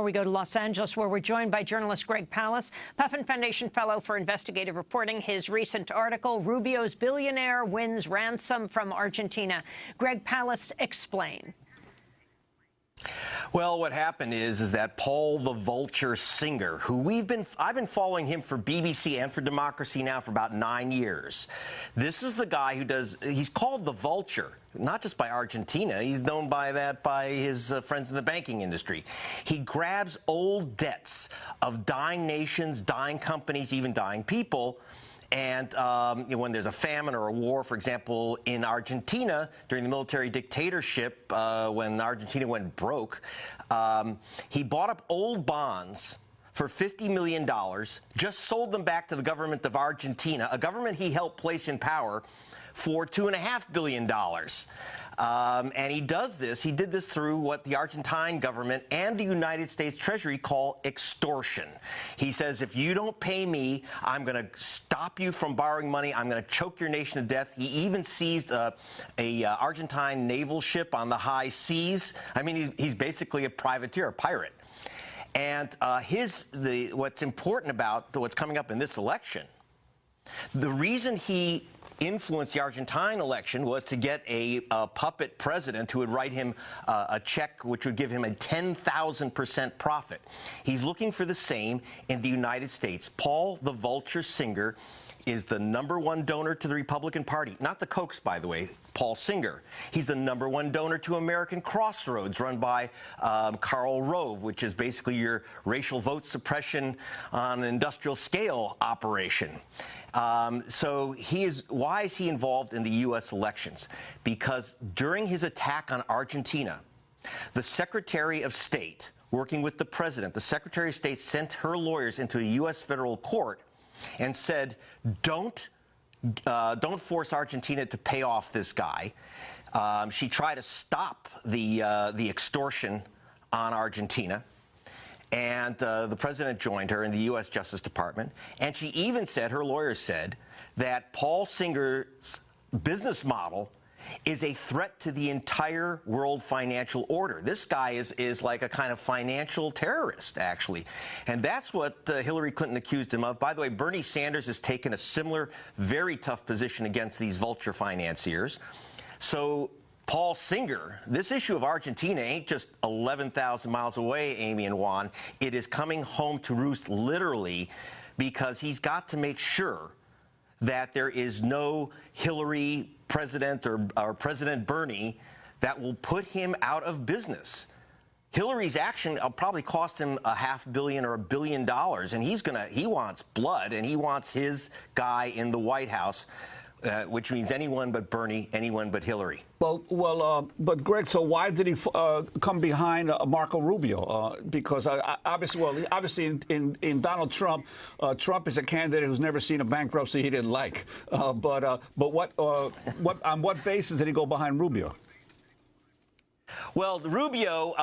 We go to Los Angeles, where we're joined by journalist Greg Palast, Puffin Foundation Fellow for Investigative Reporting. His recent article, Rubio's Billionaire Wins Ransom from Argentina. Greg Palast, explain. Well, what happened is that Paul the Vulture Singer, who I've been following him for BBC and for Democracy Now! For about 9 years. This is the guy he's called the Vulture, not just by Argentina. He's known by that by his friends in the banking industry. He grabs old debts of dying nations, dying companies, even dying people. And when there's a famine or a war, for example, in Argentina during the military dictatorship, when Argentina went broke, he bought up old bonds for $50 million, just sold them back to the government of Argentina, a government he helped place in power, for $2.5 billion. And he did this through what the Argentine government and the United States Treasury call extortion. He says, if you don't pay me, I'm going to stop you from borrowing money. I'm going to choke your nation to death. He even seized a Argentine naval ship on the high seas. I mean, he's basically a privateer, a pirate. And what's important about what's coming up in this election, the reason he influenced the Argentine election was to get a puppet president who would write him a check which would give him a 10,000% profit. He's looking for the same in the United States. Paul the Vulture Singer is the #1 donor to the Republican Party. Not the Kochs, by the way, Paul Singer. He's the #1 donor to American Crossroads, run by Karl Rove, which is basically your racial vote suppression on an industrial scale operation. So why is he involved in the U.S. elections? Because during his attack on Argentina, the Secretary of State, working with the President, the Secretary of State sent her lawyers into a U.S. federal court and said, don't force Argentina to pay off this guy. She tried to stop the extortion on Argentina. And the president joined her in the U.S. Justice Department. And she even said, her lawyers said, that Paul Singer's business model is a threat to the entire world financial order. This guy is like a kind of financial terrorist, actually. And that's what Hillary Clinton accused him of. By the way, Bernie Sanders has taken a similar, very tough position against these vulture financiers. So Paul Singer, this issue of Argentina ain't just 11,000 miles away, Amy and Juan. It is coming home to roost, literally, because he's got to make sure that there is no Hillary president or President Bernie that will put him out of business. Hillary's action will probably cost him $500 million or $1 billion, and he wants blood, and he wants his guy in the White House. Which means anyone but Bernie, anyone but Hillary. But Greg, so why did he come behind Marco Rubio? Because obviously in Donald Trump, Trump is a candidate who's never seen a bankruptcy he didn't like. But on what basis did he go behind Rubio? Well, Rubio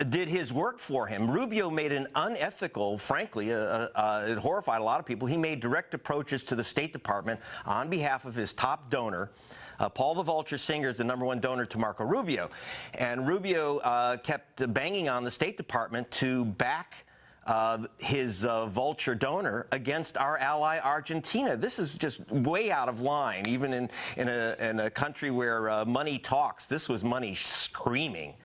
did his work for him. Rubio made an unethical, frankly, it horrified a lot of people. He made direct approaches to the State Department on behalf of his top donor. Paul the Vulture Singer is the #1 donor to Marco Rubio. And Rubio kept banging on the State Department to back his vulture donor against our ally Argentina. This is just way out of line, even in a country where money talks. This was money screaming.